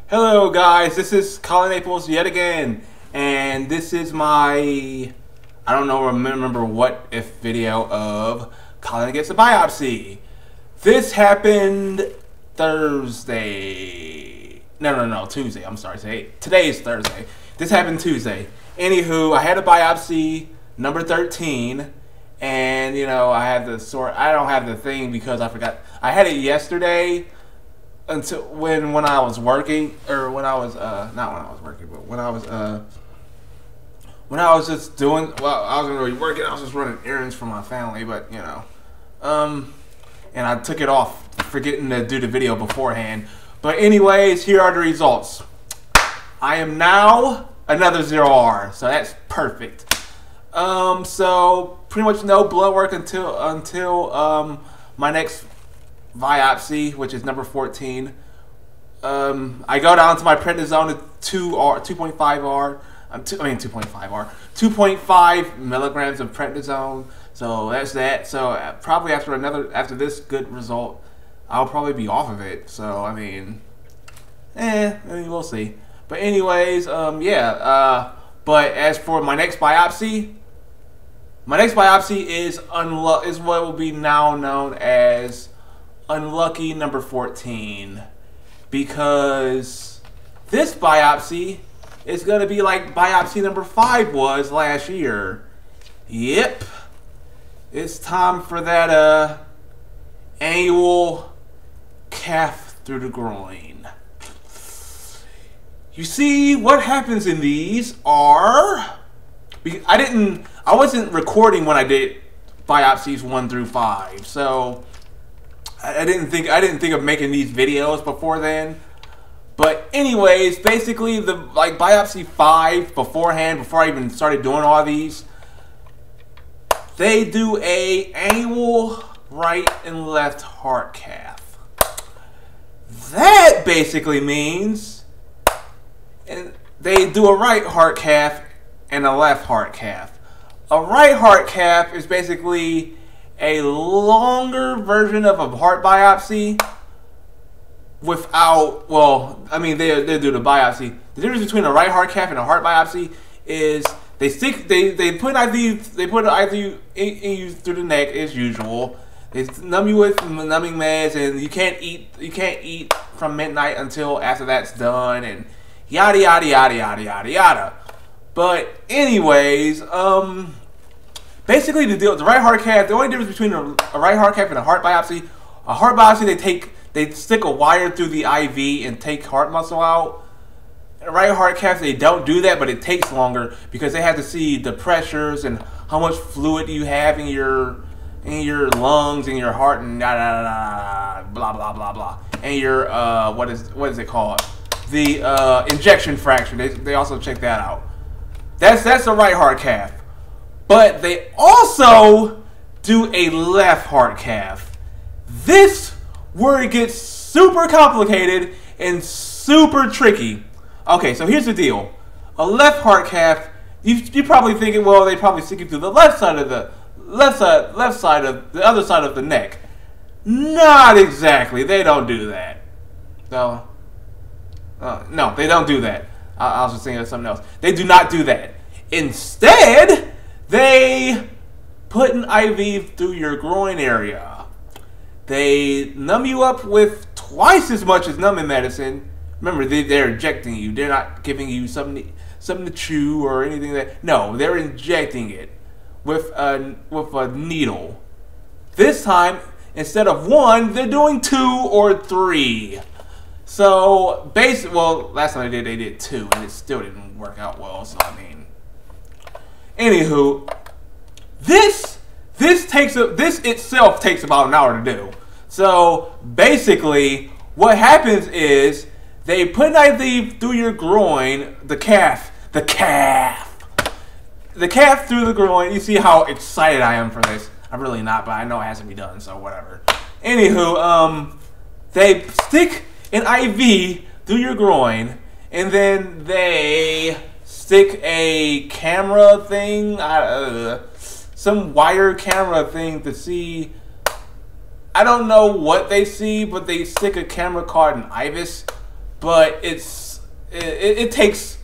Hello guys, this is Kollin yet again, and this is my, I don't know, remember what if video of Kollin gets a biopsy. This happened Thursday. No, Tuesday. I'm sorry. Today is Thursday. This happened Tuesday. Anywho, I had a biopsy, number 13, and you know, I had the I don't have the thing because I forgot. I had it yesterday. Until when I was working, or when I was not when I was working, but when I was just doing, well, I wasn't really working. I was just running errands for my family, but you know, and I took it off, forgetting to do the video beforehand. But anyways, here are the results. I am now another 0R, so that's perfect. So pretty much no blood work until my next biopsy, which is number 14. I go down to my prednisone to 2.5 milligrams of prednisone. So that's that. So probably after this good result, I'll probably be off of it. So I mean, we'll see. But anyways, yeah. But as for my next biopsy is what will be now known as unlucky number 14, because this biopsy is going to be like biopsy number 5 was last year. Yep, it's time for that annual calf through the groin. You see, what happens in these are, I wasn't recording when I did biopsies 1 through 5, so I didn't think of making these videos before then. But anyways, basically the biopsy 5 beforehand, before I even started doing all these, they do a annual right and left heart cath. That basically means, and they do a right heart cath and a left heart cath. A right heart cath is basically a longer version of a heart biopsy without, well, I mean, they do the biopsy. The difference between a right heart cath and a heart biopsy is they put an IV in you through the neck as usual. They numb you with numbing meds, and you can't eat from midnight until after that's done, and yada yada yada yada yada yada. But anyways, basically, the right heart cath, the only difference between a right heart cath and a heart biopsy, they stick a wire through the IV and take heart muscle out. A right heart cath, they don't do that, but it takes longer because they have to see the pressures and how much fluid you have in your lungs and your heart and blah blah blah blah. And your what is it called? The injection fraction. They also check that out. That's a right heart cath. But they also do a left heart cath. This where it gets super complicated and super tricky. Okay, so here's the deal. A left heart cath, you probably thinking, well, they probably stick you through the left side of the other side of the neck. Not exactly. They don't do that. So, no, they don't do that. I was just thinking of something else. They do not do that. Instead, they put an IV through your groin area. They numb you up with twice as much as numbing medicine. Remember, they're injecting you. They're not giving you something to chew or anything no, they're injecting it with a needle. This time, instead of 1, they're doing 2 or 3. So basically, well, last time they did 2, and it still didn't work out well. So I mean, anywho, this itself takes about an hour to do. So basically, what happens is they put an IV through your groin, the calf through the groin. You see how excited I am for this? I'm really not, but I know it has to be done, so whatever. Anywho, they stick an IV through your groin, and then they stick a camera thing, some wire camera thing to see. I don't know what they see, but they stick a camera card in IBIS but it takes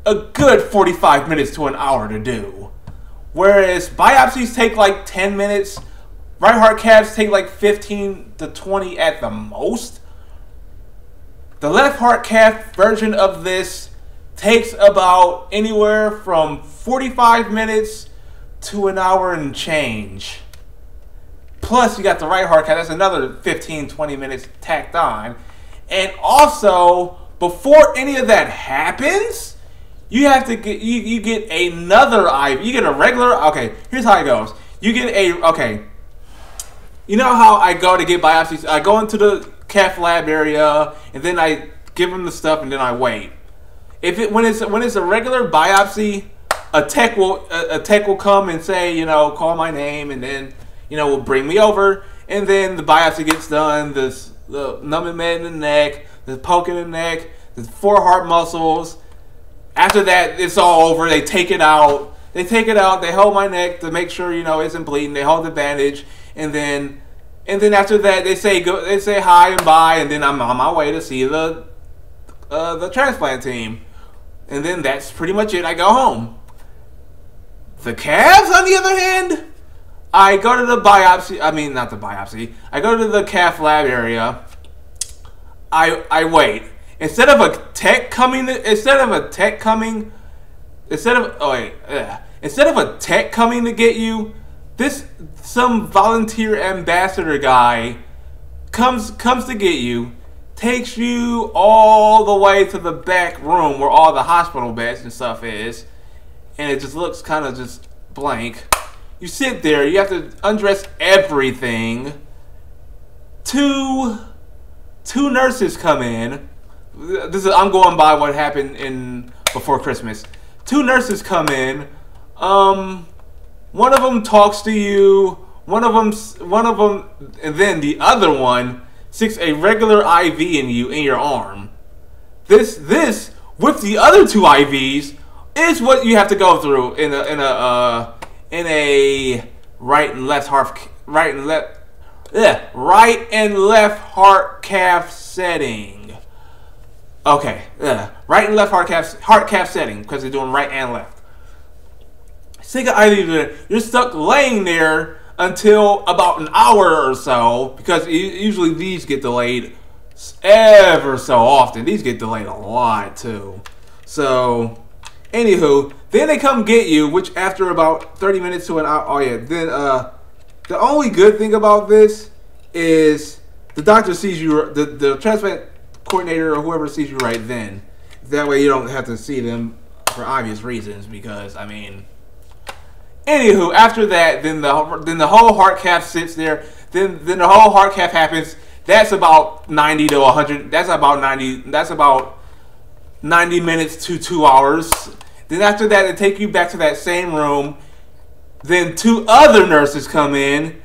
a good 45 minutes to an hour to do. Whereas biopsies take like 10 minutes, right heart caths take like 15 to 20 at the most. The left heart cath version of this takes about anywhere from 45 minutes to an hour and change. Plus, you got the right heart cath. That's another 15-20 minutes tacked on. And also, before any of that happens, you have to get you get another IV. You get a regular. Okay, here's how it goes. You get okay. You know how I go to get biopsies? I go into the cath lab area, and then I give them the stuff, and then I wait. When it's a regular biopsy, a tech will come and say, you know, call my name, and then, you know, will bring me over, and then the biopsy gets done. The numbing med in the neck, the poke in the neck, the 4 heart muscles. After that, it's all over. They take it out. They hold my neck to make sure, you know, it isn't bleeding. They hold the bandage, and then after that, they say hi and bye, and then I'm on my way to see the transplant team, and then that's pretty much it. I go home. The calves, on the other hand, I go to the biopsy. I mean, not the biopsy. I go to the cath lab area. I wait. Instead of a tech coming to get you, some volunteer ambassador guy comes to get you, takes you all the way to the back room where all the hospital beds and stuff is, and it just looks kind of just blank. You sit there, you have to undress everything. Two nurses come in. I'm going by what happened before Christmas. 2 nurses come in. One of them talks to you. One of them, and then the other one sticks a regular IV in your arm. This with the other 2 IVs is what you have to go through in a right and left heart cath setting. Okay, right and left heart cath setting, because they're doing right and left. Stick an IV there. You're stuck laying there until about an hour or so, because usually these get delayed ever so often. These get delayed a lot too. So, anywho, then they come get you, which after about 30 minutes to an hour. Oh yeah, then the only good thing about this is the doctor sees you, the transplant coordinator or whoever sees you right then. That way you don't have to see them for obvious reasons, because I mean, anywho, after that, then the whole heart cath sits there. Then the whole heart cath happens. That's about 90 to 100. That's about 90 minutes to 2 hours. Then after that, they take you back to that same room. Then 2 other nurses come in,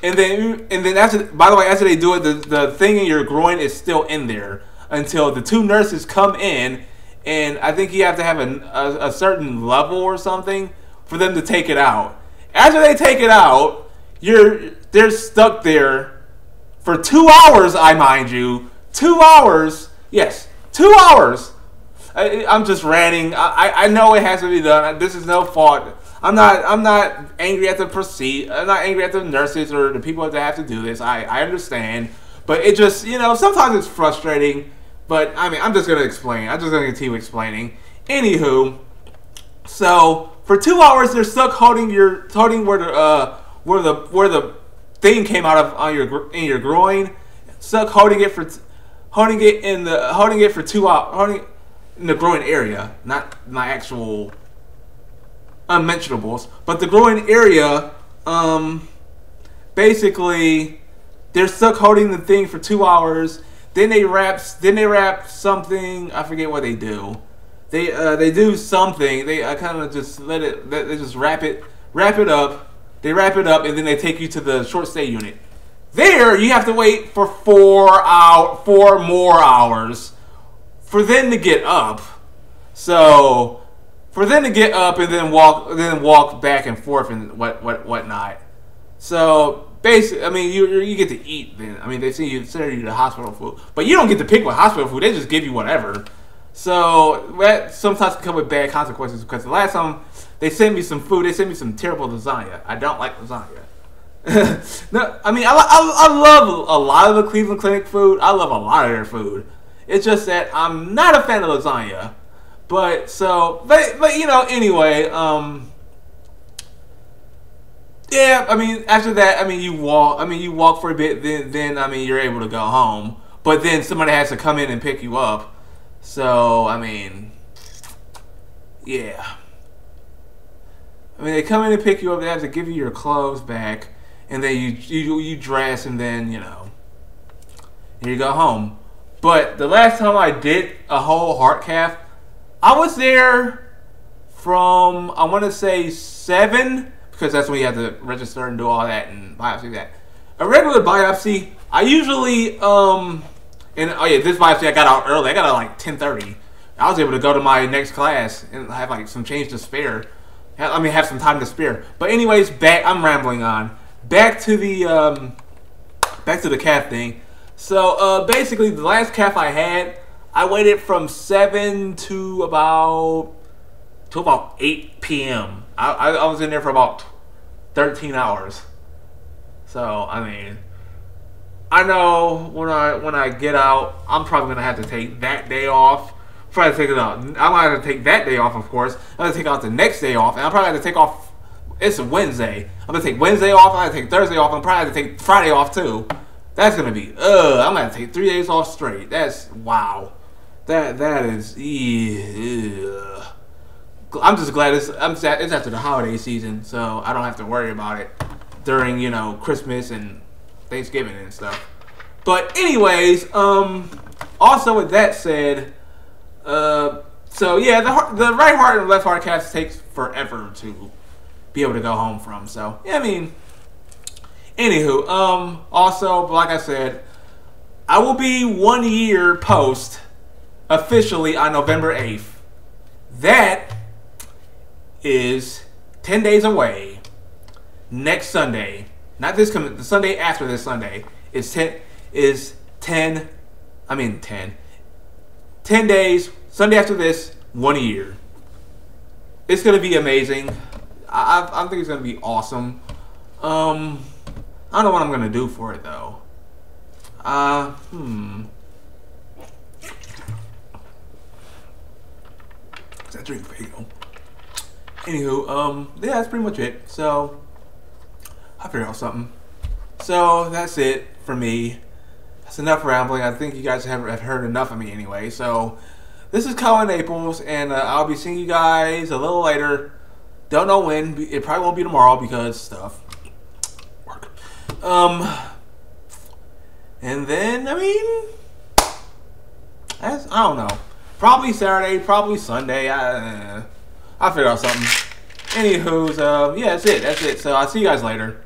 and then after, by the way, after they do it, the thing in your groin is still in there until the 2 nurses come in, and I think you have to have a certain level or something for them to take it out. After they take it out, they're stuck there for 2 hours. I mind you, 2 hours. Yes, 2 hours. I'm just ranting. I know it has to be done. This is no fault. I'm not angry at the I'm not angry at the nurses or the people that have to do this. I understand, but it just, you know, sometimes it's frustrating. But I mean, I'm just gonna explain. I'm just gonna continue explaining. Anywho, so for 2 hours they're stuck holding where the thing came out of in your groin, stuck holding it for 2 hours, in the groin area, not my actual unmentionables, but the groin area. Basically, they're stuck holding the thing for 2 hours. Then they wrap something. I forget what they do. They do something. They kind of just they just wrap it up. They wrap it up, and then they take you to the short stay unit. There, you have to wait for 4 more hours for them to get up. So, for them to get up and then walk back and forth and whatnot. So basically, I mean, you get to eat. Then I mean, they see you consider you the hospital food, but you don't get to pick what hospital food. They just give you whatever. So that sometimes can come with bad consequences because the last time they sent me some food, they sent me some terrible lasagna. I don't like lasagna. No, I mean, I love a lot of the Cleveland Clinic food. I love a lot of their food. It's just that I'm not a fan of lasagna. But you know, anyway, yeah, I mean, after that, I mean, you walk for a bit, then I mean, you're able to go home. But then somebody has to come in and pick you up. So, I mean, yeah. I mean, they come in and pick you up, they have to give you your clothes back. And then you dress, and then, you know, and you go home. But the last time I did a whole heart cath, I was there from, I want to say 7, because that's when you have to register and do all that and biopsy that. A regular biopsy, I usually, and oh yeah, this biopsy I got out early. I got out like 10:30. I was able to go to my next class and have like some change to spare. I mean, have some time to spare. But anyways, I'm rambling on. Back to the cath thing. So basically, the last cath I had, I waited from 7 to about 8 p.m. I was in there for about 13 hours. So I mean, I know when I get out, I'm probably gonna have to take that day off. I'm gonna have to take that day off, of course. I'm gonna take out the next day off, and I'm probably gonna take off. It's a Wednesday. I'm gonna take Wednesday off. I'm gonna take Thursday off. I'm probably gonna take Friday off too. That's gonna be I'm gonna take 3 days off straight. That's wow. That is. I'm just glad it's after the holiday season, so I don't have to worry about it during, you know, Christmas and Thanksgiving and stuff. But anyways, also with that said, so yeah, the right heart and left heart cath takes forever to be able to go home from. So yeah, I mean, anywho, also, like I said, I will be 1 year post officially on November 8th. That is 10 days away. Next Sunday, not this coming, the Sunday after this Sunday is 10 days. Sunday after this, 1 year. It's gonna be amazing. I think it's gonna be awesome. I don't know what I'm gonna do for it though. Is that drink bagel? Anywho, yeah, that's pretty much it. So I figured out something. So that's it for me. That's enough rambling. I think you guys have heard enough of me anyway. So this is Kollin Naples, and I'll be seeing you guys a little later. Don't know when. It probably won't be tomorrow because stuff. Work. And then, I mean, I don't know. Probably Saturday, probably Sunday. I'll figure out something. Anywho's, yeah, that's it. So I'll see you guys later.